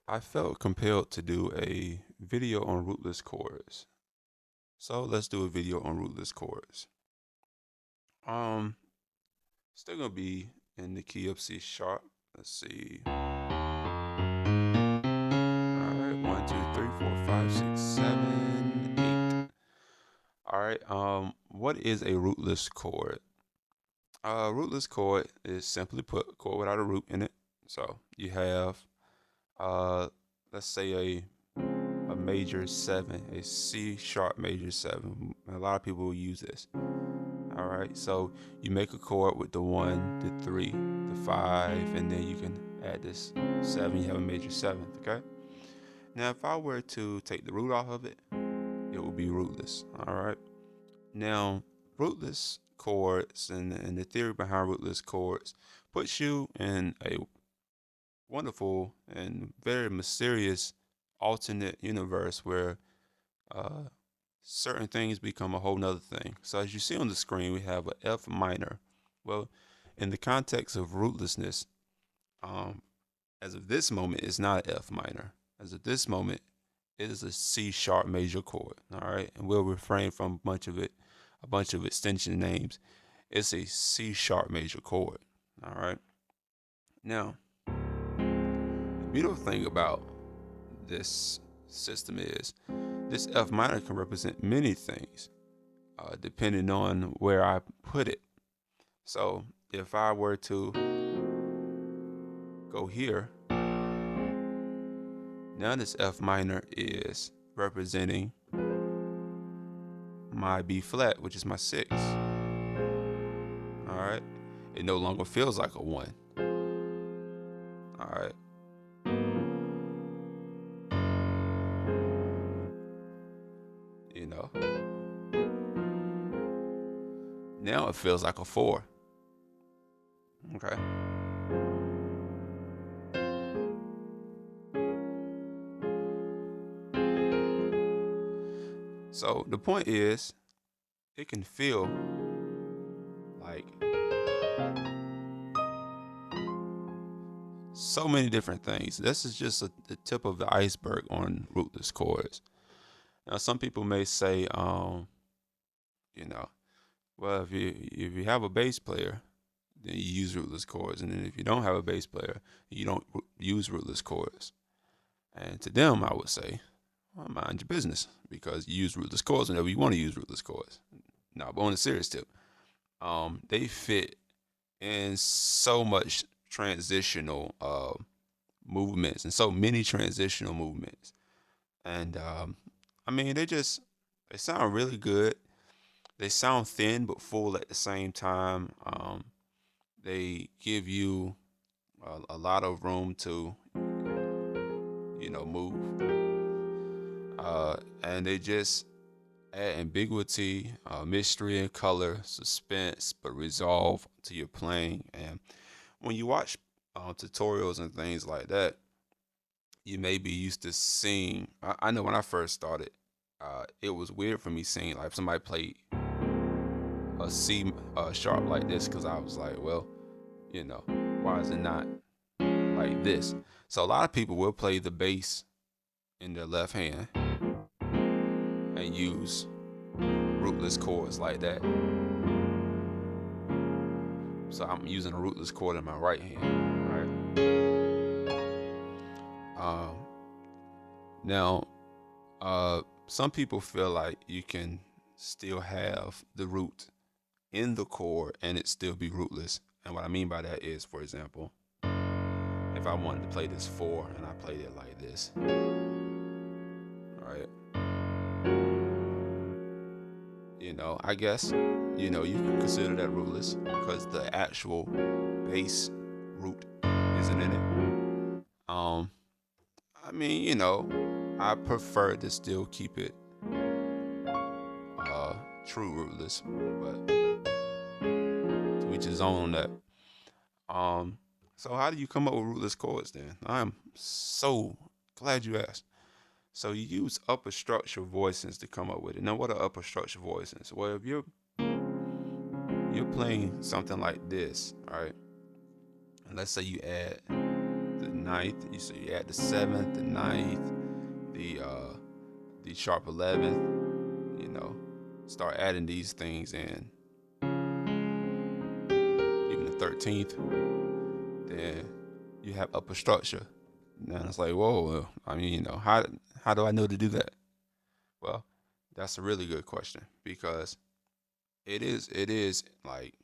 I felt compelled to do a video on rootless chords. So let's do a video on rootless chords. Um, Still gonna be in the key of C sharp. Let's see. Alright, 1, 2, 3, 4, 5, 6, 7, 8. Alright, what is a rootless chord? Rootless chord is simply put a chord without a root in it. So you have let's say a major 7, a C sharp major 7. A lot of people will use this. All right, so you make a chord with the 1, the 3, the 5, and then you can add this 7. You have a major 7th. Okay. Now, if I were to take the root off of it, it would be rootless. All right. Now, rootless chords and the theory behind rootless chords puts you in a wonderful and very mysterious alternate universe where uh, certain things become a whole nother thing. So as you see on the screen, we have a F minor. Well, in the context of rootlessness, as of this moment, it's not an F minor. As of this moment, it is a C sharp major chord. All right, and we'll refrain from a bunch of extension names. It's a C sharp major chord. All right. Now, the beautiful thing about this system is this F minor can represent many things, depending on where I put it. So if I were to go here, now this F minor is representing my B flat, which is my 6. All right. It no longer feels like a 1. All right. You know, now it feels like a 4. Okay. So the point is, it can feel like so many different things. This is just the tip of the iceberg on rootless chords. Now, some people may say, you know, well, if you have a bass player, then you use rootless chords, and then if you don't have a bass player, you don't use rootless chords. And to them, I would say, well, mind your business, because you use rootless chords whenever you want to use rootless chords. Now, but on a serious tip, they fit in so much transitional movements and so many transitional movements, and I mean, they sound really good. They sound thin but full at the same time. They give you a lot of room to, move. And they just add ambiguity, mystery and color, suspense, but resolve to your playing. And when you watch tutorials and things like that, you may be used to seeing. I know when I first started, it was weird for me seeing like if somebody played a C sharp like this, because I was like, well, why is it not like this? So a lot of people will play the bass in their left hand and use rootless chords like that. So I'm using a rootless chord in my right hand, right? Now, some people feel like you can still have the root in the chord and it still be rootless. And what I mean by that is, for example, if I wanted to play this 4 and I played it like this, right? I guess, you can consider that rootless because the actual bass root isn't in it. I mean, I prefer to still keep it true rootless, but to each his own on that. So how do you come up with rootless chords then? I'm so glad you asked. So you use upper structure voicings to come up with it. Now, what are upper structure voicings? Well, if you're playing something like this, all right, and let's say you add the ninth. You see, you add the 7th, the 9th, the sharp 11th. You know, start adding these things in. Even the 13th. Then you have upper structure. Now it's like, whoa. I mean, you know, how do I know to do that? Well, that's a really good question, because it is like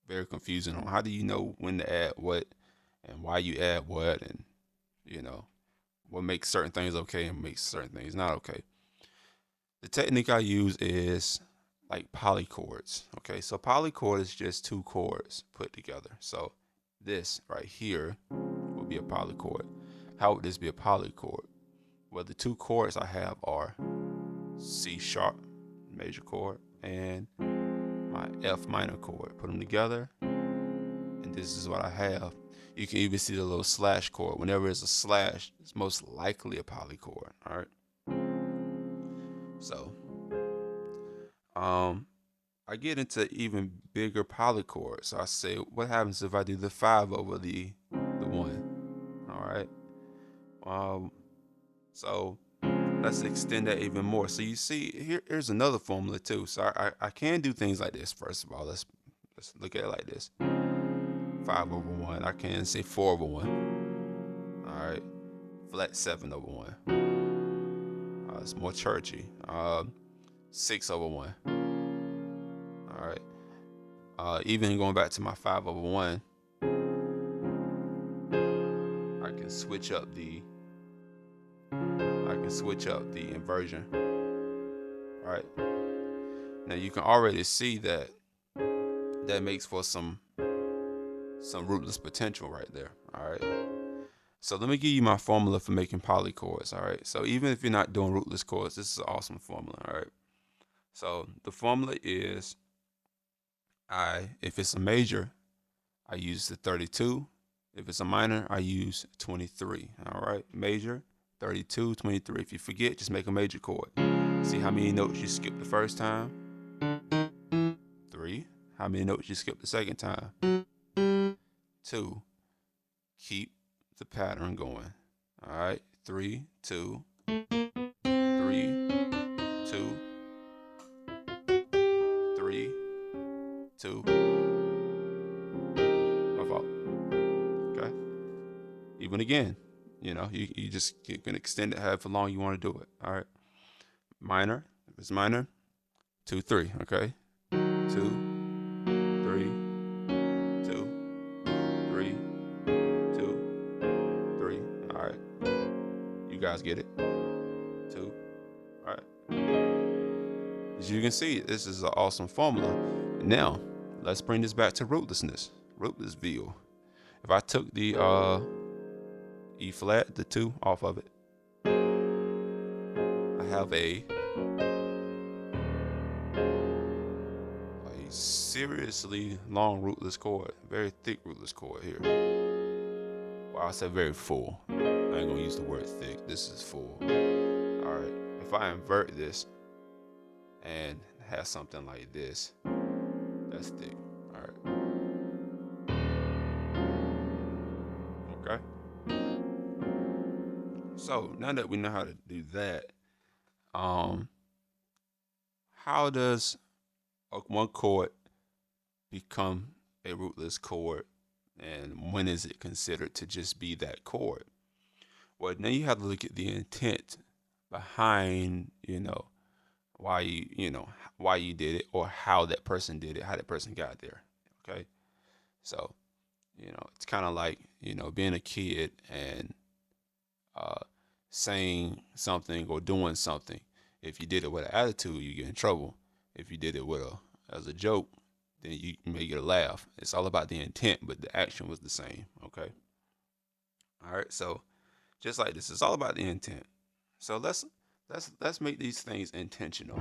very confusing on how do you know when to add what and why you add what, and you know what makes certain things okay and makes certain things not okay. The technique I use is like polychords. Okay, so polychord is just two chords put together. So this right here would be a polychord. How would this be a polychord? Well, the two chords I have are C sharp major chord and my F minor chord. Put them together, and this is what I have. You can even see the little slash chord. Whenever there's a slash, it's most likely a polychord. All right. So, I get into even bigger polychords. So I say, what happens if I do the 5 over the 1? All right. So let's extend that even more. So you see, here's another formula too. So I can do things like this. First of all, let's look at it like this. 5 over 1. I can say 4 over 1. All right. Flat 7 over 1. It's more churchy. 6 over 1. All right. Even going back to my 5 over 1, I can switch up the inversion. All right. Now you can already see that makes for some rootless potential right there. All right. So let me give you my formula for making polychords. All right. So even if you're not doing rootless chords, this is an awesome formula. All right. So the formula is, if it's a major, I use the 32. If it's a minor, I use 23. All right. Major, 32, 23. If you forget, just make a major chord. See how many notes you skipped the first time? 3. How many notes you skipped the second time? 2. Keep the pattern going. All right. 3, 2, 3, 2, 3, 2. My fault. Okay. Even again, you just can extend it however long you want to do it. All right. Minor. If it's minor, 2, 3. Okay. 2, 3, 2, 3, 2, 3. All right. You guys get it? 2. All right. As you can see, this is an awesome formula. Now, let's bring this back to rootlessness. Rootlessville. If I took the E flat, the 2 off of it, I have a seriously long rootless chord, very thick rootless chord here. Well, I said very full. I ain't gonna use the word thick. This is full. All right. If I invert this and have something like this, that's thick. All right. Okay. So now that we know how to do that, how does one chord become a rootless chord, and when is it considered to just be that chord? Well, now you have to look at the intent behind, why you did it, or how that person did it, how that person got there. Okay. So, it's kind of like, being a kid and saying something or doing something. If you did it with an attitude, you get in trouble. If you did it as a joke, then you may get a laugh. It's all about the intent, but the action was the same. Okay. All right. So just like this, it's all about the intent. So let's make these things intentional.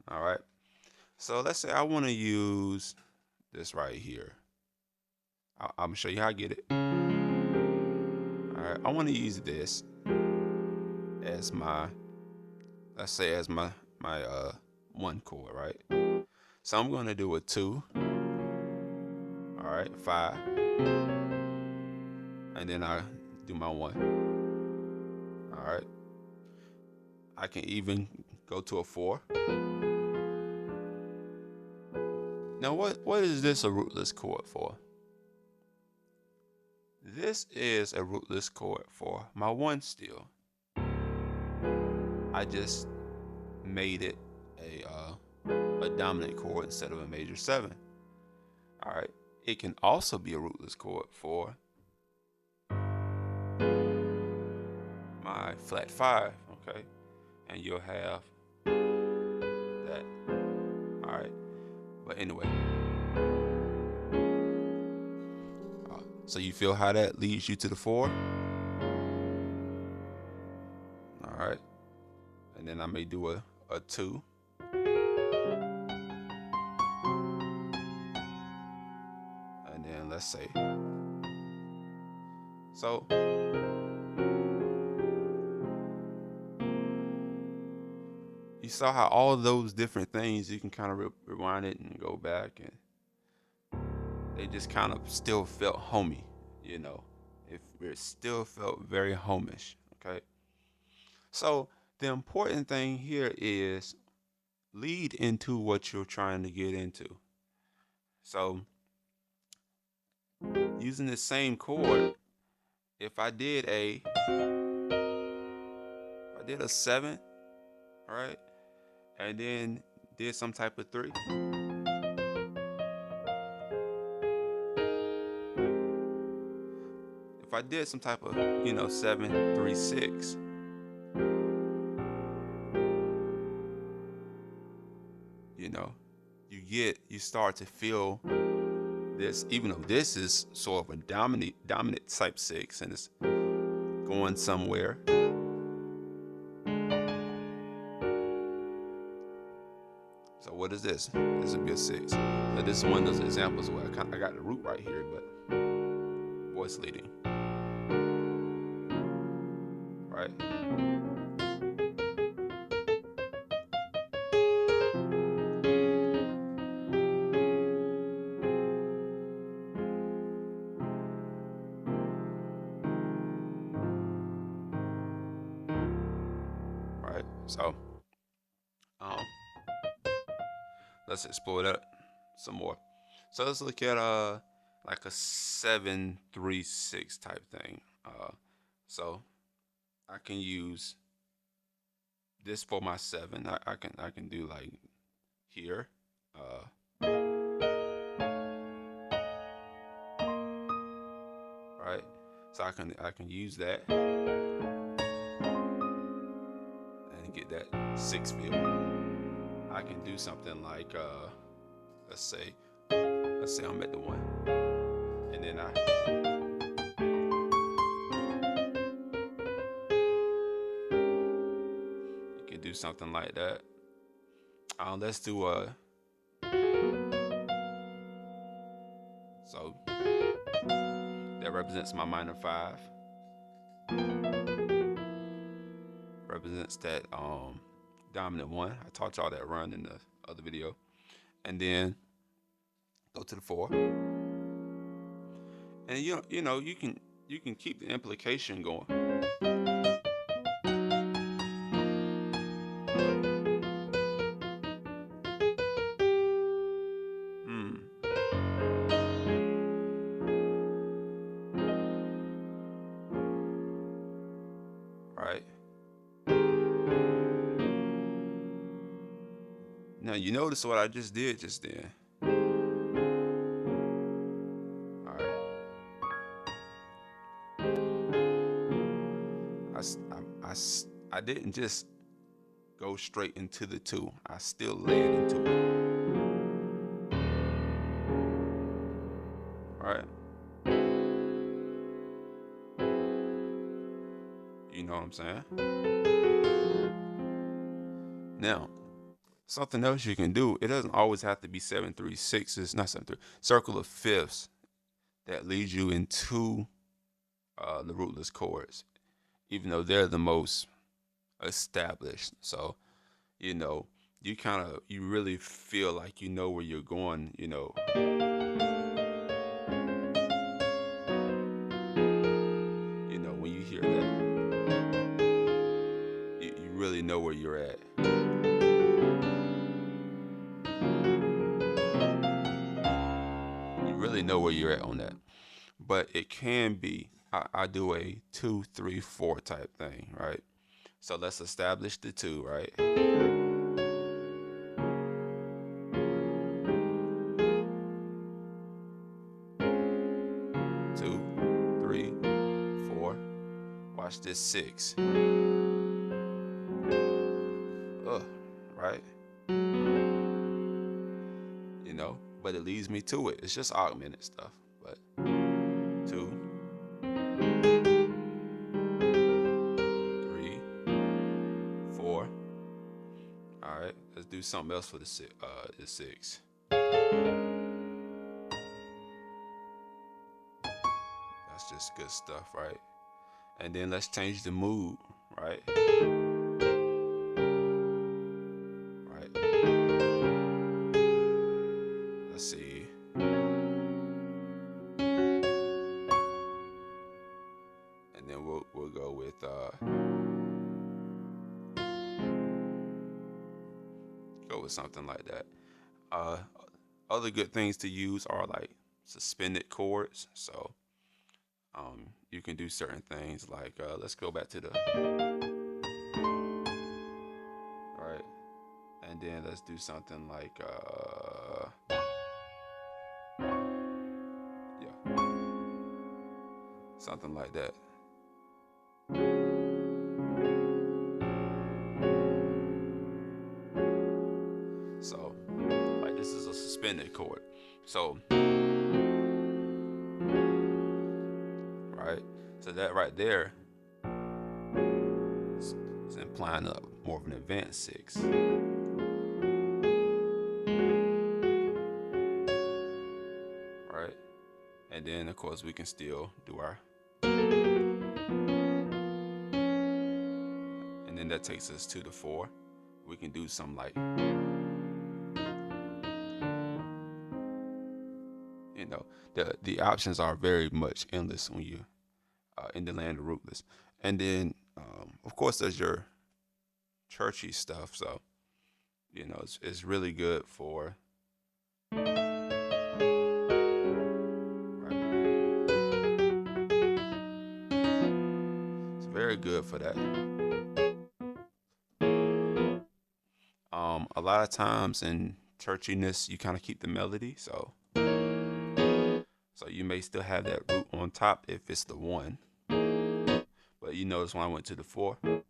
All right. So let's say I want to use this right here. I'm gonna show you how I get it. All right. I want to use this as my, let's say, as my 1 chord, right? So I'm going to do a 2. All right, 5. And then I do my 1. All right. I can even go to a 4. Now, what is this a rootless chord for? This is a rootless chord for my 1 still. I just made it a dominant chord instead of a major 7. All right. It can also be a rootless chord for my flat 5, okay? And you'll have that. All right. But anyway. So you feel how that leads you to the 4? All right. And then I may do a 2. And then let's say. So you saw how all those different things, you can kind of rewind it and go back, and they just kind of still felt homey, you know. It still felt very homish, okay? So the important thing here is lead into what you're trying to get into. So using the same chord, if I did a 7, all right, and then did some type of 3. If I did some type of, 7, 3, 6, you start to feel this, even though this is sort of a dominant type 6 and it's going somewhere. So what is this? This would be a 6. So this is one of those examples where I got the root right here, but voice leading. Right? Right? So let's explore that some more. So let's look at like a 7, 3, 6 type thing. So I can use this for my 7. I can do like here. Right? So I can use that and get that 6 feel. I can do something like let's say I'm at the 1, and then you can do something like that. Let's do so that represents my minor 5. Represents that dominant 1. I taught y'all that run in the other video. And then go to the 4. And you can keep the implication going. Right. Now you notice what I just did just then. All right. I didn't just go straight into the 2. I still led into it. All right. You know what I'm saying? Now, something else you can do, it doesn't always have to be 7, 3, 6. It's not 7, 3. Circle of fifths that leads you into the rootless chords, even though they're the most established. So, you really feel like you know where you're going, know where you're at. You really know where you're at on that. But it can be, I do a 2, 3, 4 type thing, right? So let's establish the 2, right? 2, 3, 4. Watch this 6. Right? You know, but it leads me to it. It's just augmented stuff. But 2, 3, 4. All right, let's do something else for the 6. That's just good stuff, right? And then let's change the mood, right? Right. Let's see. And then we'll go with something like that. Other good things to use are like suspended chords. So you can do certain things like let's go back to the right, and then let's do something like yeah, something like that. So like this is a suspended chord. So right, so that right there is implying more of an advanced 6. Right, and then of course we can still do our, and then that takes us to the 4. We can do some like, you know, the options are very much endless when you in the land of Rootless. And then of course there's your churchy stuff. So you know it's really good for very good for that. A lot of times in churchiness, you kind of keep the melody, so you may still have that root on top if it's the 1. But you notice when I went to the 4, you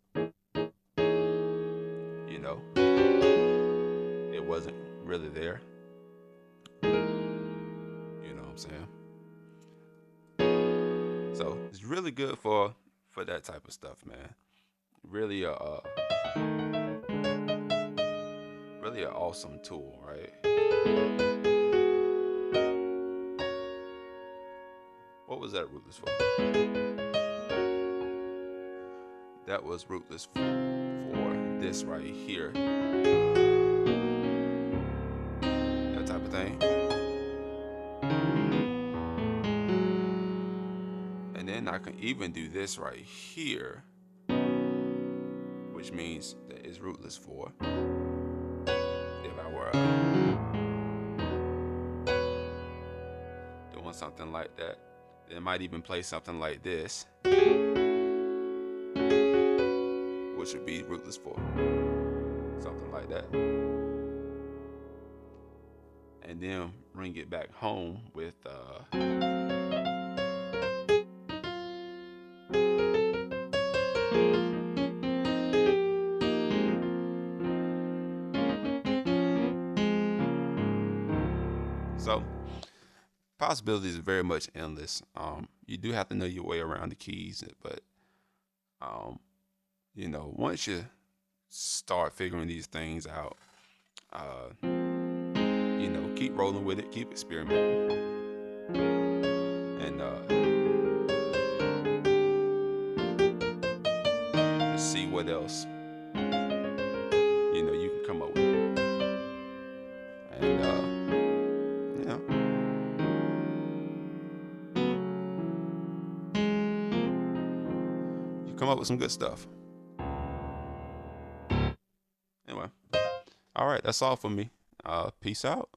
know, it wasn't really there. You know what I'm saying? So it's really good for that type of stuff, man. Really really an awesome tool, right? What was that Rootless for? That was Rootless for this right here. That type of thing. And then I can even do this right here, which means that is Rootless for. If I were doing something like that, then it might even play something like this, which would be Rootless for. Something like that. And then bring it back home with so possibilities are very much endless. You do have to know your way around the keys, but you know, once you start figuring these things out, you know, keep rolling with it, keep experimenting, and see what else you know you can come up with. And you know, you come up with some good stuff. Anyway, all right, that's all for me. Peace out.